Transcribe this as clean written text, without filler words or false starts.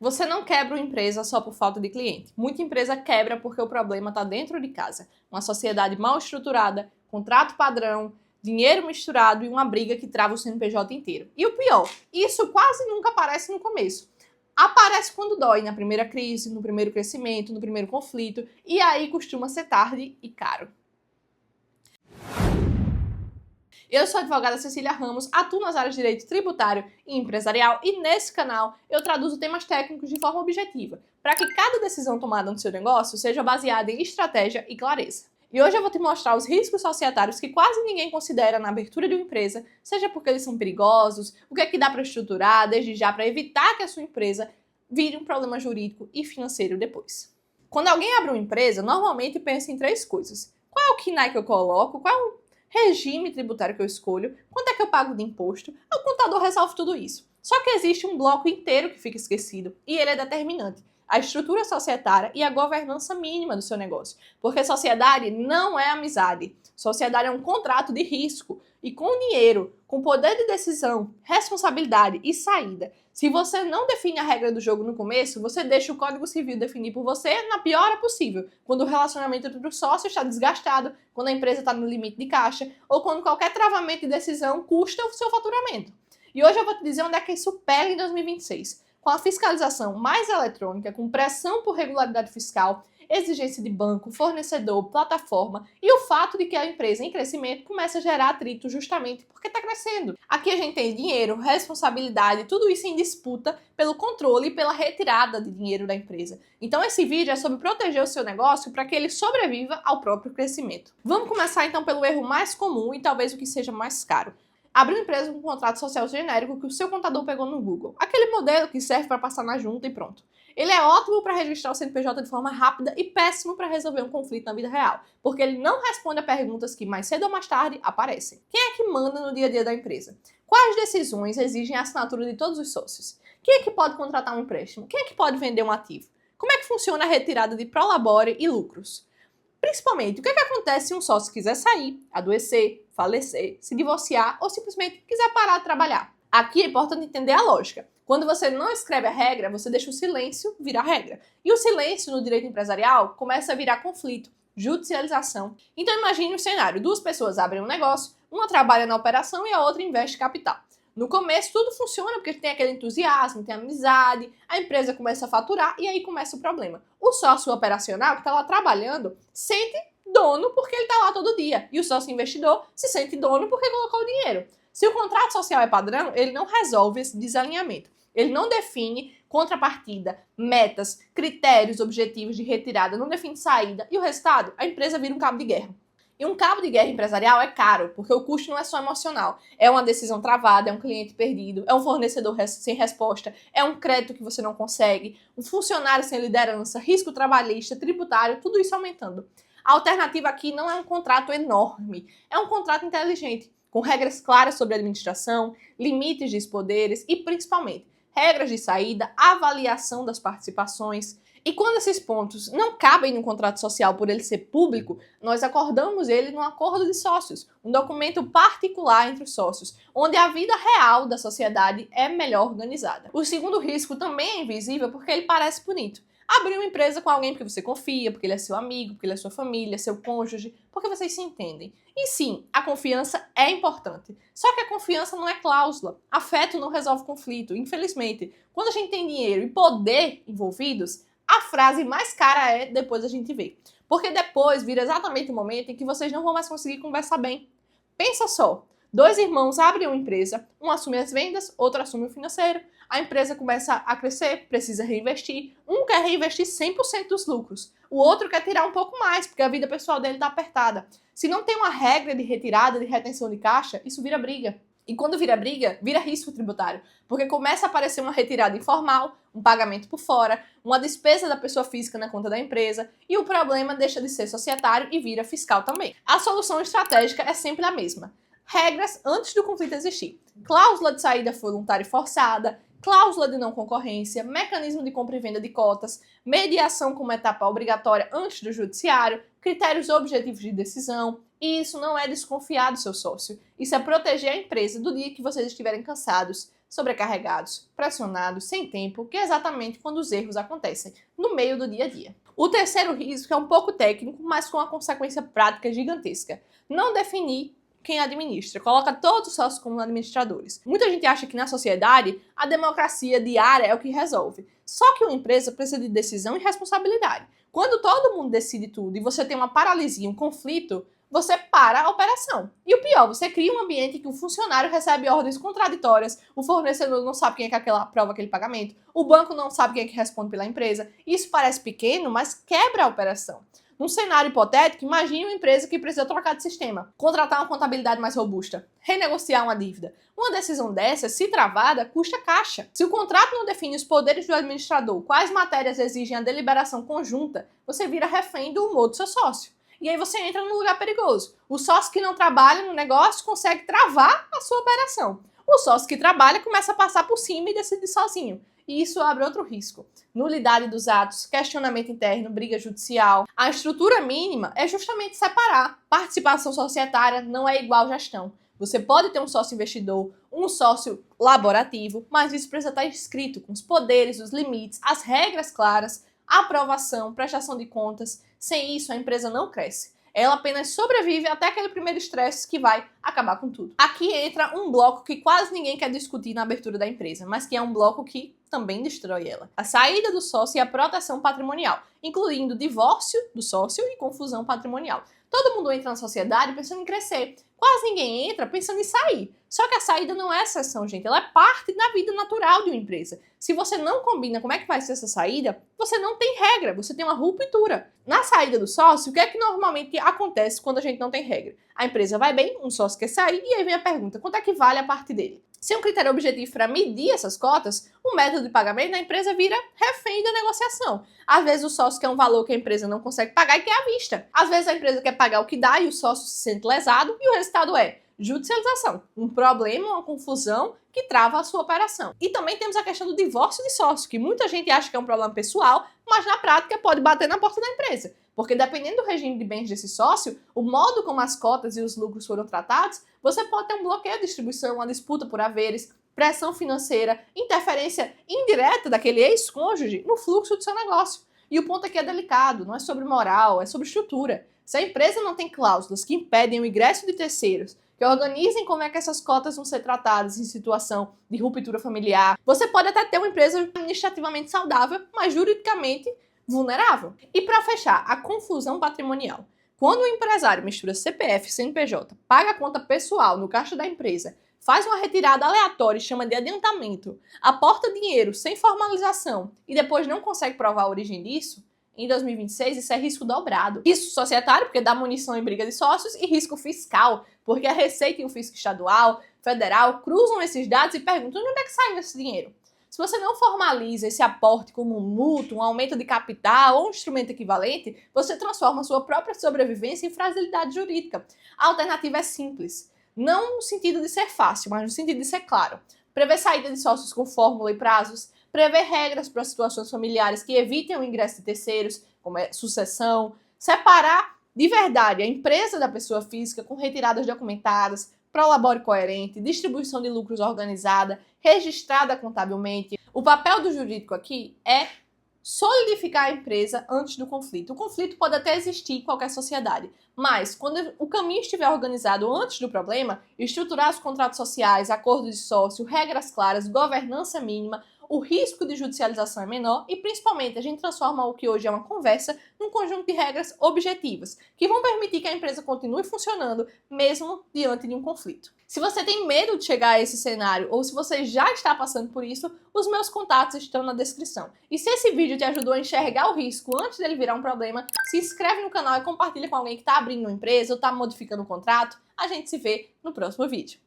Você não quebra uma empresa só por falta de cliente. Muita empresa quebra porque o problema está dentro de casa. Uma sociedade mal estruturada, contrato padrão, dinheiro misturado e uma briga que trava o CNPJ inteiro. E o pior, isso quase nunca aparece no começo. Aparece quando dói, na primeira crise, no primeiro crescimento, no primeiro conflito, e aí costuma ser tarde e caro. Eu sou a advogada Cecília Ramos, atuo nas áreas de direito tributário e empresarial e nesse canal eu traduzo temas técnicos de forma objetiva, para que cada decisão tomada no seu negócio seja baseada em estratégia e clareza. E hoje eu vou te mostrar os riscos societários que quase ninguém considera na abertura de uma empresa, seja porque eles são perigosos, o que é que dá para estruturar desde já para evitar que a sua empresa vire um problema jurídico e financeiro depois. Quando alguém abre uma empresa, normalmente pensa em três coisas. Qual é o KNAI que eu coloco? Qual é o regime tributário que eu escolho, quanto é que eu pago de imposto, o contador resolve tudo isso. Só que existe um bloco inteiro que fica esquecido e ele é determinante. A estrutura societária e a governança mínima do seu negócio. Porque sociedade não é amizade. Sociedade é um contrato de risco e com dinheiro, com poder de decisão, responsabilidade e saída. Se você não define a regra do jogo no começo, você deixa o Código Civil definir por você na pior hora possível, quando o relacionamento entre os sócios está desgastado, quando a empresa está no limite de caixa ou quando qualquer travamento de decisão custa o seu faturamento. E hoje eu vou te dizer onde é que isso pega em 2026. Com a fiscalização mais eletrônica, com pressão por regularidade fiscal, exigência de banco, fornecedor, plataforma e o fato de que a empresa em crescimento começa a gerar atrito justamente porque está crescendo. Aqui a gente tem dinheiro, responsabilidade, tudo isso em disputa pelo controle e pela retirada de dinheiro da empresa. Então esse vídeo é sobre proteger o seu negócio para que ele sobreviva ao próprio crescimento. Vamos começar então pelo erro mais comum e talvez o que seja mais caro. Abrir uma empresa com um contrato social genérico que o seu contador pegou no Google. Aquele modelo que serve para passar na junta e pronto. Ele é ótimo para registrar o CNPJ de forma rápida e péssimo para resolver um conflito na vida real, porque ele não responde a perguntas que mais cedo ou mais tarde aparecem. Quem é que manda no dia a dia da empresa? Quais decisões exigem a assinatura de todos os sócios? Quem é que pode contratar um empréstimo? Quem é que pode vender um ativo? Como é que funciona a retirada de prolabore e lucros? Principalmente, o que acontece se um sócio quiser sair, adoecer, falecer, se divorciar ou simplesmente quiser parar de trabalhar? Aqui é importante entender a lógica. Quando você não escreve a regra, você deixa o silêncio virar regra. E o silêncio no direito empresarial começa a virar conflito, judicialização. Então imagine o cenário, duas pessoas abrem um negócio, uma trabalha na operação e a outra investe capital. No começo tudo funciona porque tem aquele entusiasmo, tem amizade, a empresa começa a faturar e aí começa o problema. O sócio operacional que está lá trabalhando sente dono porque ele está lá todo dia e o sócio investidor se sente dono porque colocou o dinheiro. Se o contrato social é padrão, ele não resolve esse desalinhamento. Ele não define contrapartida, metas, critérios, objetivos de retirada, não define saída e o resultado, a empresa vira um cabo de guerra. E um cabo de guerra empresarial é caro, porque o custo não é só emocional. É uma decisão travada, é um cliente perdido, é um fornecedor sem resposta, é um crédito que você não consegue, um funcionário sem liderança, risco trabalhista, tributário, tudo isso aumentando. A alternativa aqui não é um contrato enorme, é um contrato inteligente, com regras claras sobre administração, limites de poderes e, principalmente, regras de saída, avaliação das participações. E quando esses pontos não cabem no contrato social por ele ser público, nós acordamos ele num acordo de sócios, um documento particular entre os sócios, onde a vida real da sociedade é melhor organizada. O segundo risco também é invisível porque ele parece bonito. Abrir uma empresa com alguém porque você confia, porque ele é seu amigo, porque ele é sua família, seu cônjuge, porque vocês se entendem. E sim, a confiança é importante. Só que a confiança não é cláusula. Afeto não resolve conflito, infelizmente. Quando a gente tem dinheiro e poder envolvidos, a frase mais cara é depois a gente vê. Porque depois vira exatamente o momento em que vocês não vão mais conseguir conversar bem. Pensa só, dois irmãos abrem uma empresa, um assume as vendas, outro assume o financeiro, a empresa começa a crescer, precisa reinvestir, um quer reinvestir 100% dos lucros, o outro quer tirar um pouco mais, porque a vida pessoal dele está apertada. Se não tem uma regra de retirada, de retenção de caixa, isso vira briga. E quando vira briga, vira risco tributário, porque começa a aparecer uma retirada informal, um pagamento por fora, uma despesa da pessoa física na conta da empresa, e o problema deixa de ser societário e vira fiscal também. A solução estratégica é sempre a mesma. Regras antes do conflito existir. Cláusula de saída voluntária e forçada, cláusula de não concorrência, mecanismo de compra e venda de cotas, mediação como etapa obrigatória antes do judiciário, critérios objetivos de decisão. E isso não é desconfiar do seu sócio. Isso é proteger a empresa do dia que vocês estiverem cansados, sobrecarregados, pressionados, sem tempo, que é exatamente quando os erros acontecem, no meio do dia a dia. O terceiro risco é um pouco técnico, mas com uma consequência prática gigantesca. Não definir quem administra, coloca todos os sócios como administradores. Muita gente acha que na sociedade a democracia diária é o que resolve. Só que uma empresa precisa de decisão e responsabilidade. Quando todo mundo decide tudo e você tem uma paralisia, um conflito, você para a operação. E o pior, você cria um ambiente em que o funcionário recebe ordens contraditórias, o fornecedor não sabe quem é que aprova aquele pagamento, o banco não sabe quem é que responde pela empresa. Isso parece pequeno, mas quebra a operação. Num cenário hipotético, imagine uma empresa que precisa trocar de sistema, contratar uma contabilidade mais robusta, renegociar uma dívida. Uma decisão dessa, se travada, custa caixa. Se o contrato não define os poderes do administrador, quais matérias exigem a deliberação conjunta, você vira refém do humor do seu sócio. E aí você entra num lugar perigoso. O sócio que não trabalha no negócio consegue travar a sua operação. O sócio que trabalha começa a passar por cima e decidir sozinho. E isso abre outro risco. Nulidade dos atos, questionamento interno, briga judicial. A estrutura mínima é justamente separar. Participação societária não é igual gestão. Você pode ter um sócio investidor, um sócio laborativo, mas isso precisa estar escrito com os poderes, os limites, as regras claras, aprovação, prestação de contas. Sem isso, a empresa não cresce. Ela apenas sobrevive até aquele primeiro estresse que vai acabar com tudo. Aqui entra um bloco que quase ninguém quer discutir na abertura da empresa, mas que é um bloco que também destrói ela. A saída do sócio e a proteção patrimonial, incluindo divórcio do sócio e confusão patrimonial. Todo mundo entra na sociedade pensando em crescer. Quase ninguém entra pensando em sair. Só que a saída não é exceção, gente. Ela é parte da vida natural de uma empresa. Se você não combina como é que vai ser essa saída, você não tem regra, você tem uma ruptura. Na saída do sócio, o que é que normalmente acontece quando a gente não tem regra? A empresa vai bem, um sócio quer sair, e aí vem a pergunta, quanto é que vale a parte dele? Se um critério objetivo para medir essas cotas, o método de pagamento da empresa vira refém da negociação. Às vezes o sócio quer um valor que a empresa não consegue pagar e quer à vista. Às vezes a empresa quer pagar o que dá e o sócio se sente lesado e o resultado é judicialização, um problema, uma confusão que trava a sua operação. E também temos a questão do divórcio de sócio, que muita gente acha que é um problema pessoal, mas na prática pode bater na porta da empresa. Porque dependendo do regime de bens desse sócio, o modo como as cotas e os lucros foram tratados, você pode ter um bloqueio de distribuição, uma disputa por haveres, pressão financeira, interferência indireta daquele ex-cônjuge no fluxo do seu negócio. E o ponto aqui é delicado, não é sobre moral, é sobre estrutura. Se a empresa não tem cláusulas que impedem o ingresso de terceiros, que organizem como é que essas cotas vão ser tratadas em situação de ruptura familiar, você pode até ter uma empresa administrativamente saudável, mas juridicamente vulnerável. E para fechar, a confusão patrimonial. Quando o empresário mistura CPF e CNPJ, paga a conta pessoal no caixa da empresa, faz uma retirada aleatória e chama de adiantamento, aporta dinheiro sem formalização e depois não consegue provar a origem disso, em 2026 isso é risco dobrado. Risco societário, porque dá munição em briga de sócios, e risco fiscal, porque a Receita e o Fisco Estadual, Federal, cruzam esses dados e perguntam onde é que sai esse dinheiro. Se você não formaliza esse aporte como um mútuo, um aumento de capital ou um instrumento equivalente, você transforma a sua própria sobrevivência em fragilidade jurídica. A alternativa é simples. Não no sentido de ser fácil, mas no sentido de ser claro. Prever saída de sócios com fórmula e prazos, prever regras para situações familiares que evitem o ingresso de terceiros, como é sucessão, separar de verdade a empresa da pessoa física com retiradas documentadas, prolabore coerente, distribuição de lucros organizada, registrada contabilmente. O papel do jurídico aqui é solidificar a empresa antes do conflito. O conflito pode até existir em qualquer sociedade, mas quando o caminho estiver organizado antes do problema, estruturar os contratos sociais, acordos de sócio, regras claras, governança mínima, o risco de judicialização é menor e, principalmente, a gente transforma o que hoje é uma conversa num conjunto de regras objetivas, que vão permitir que a empresa continue funcionando mesmo diante de um conflito. Se você tem medo de chegar a esse cenário ou se você já está passando por isso, os meus contatos estão na descrição. E se esse vídeo te ajudou a enxergar o risco antes dele virar um problema, se inscreve no canal e compartilha com alguém que está abrindo uma empresa ou está modificando um contrato. A gente se vê no próximo vídeo.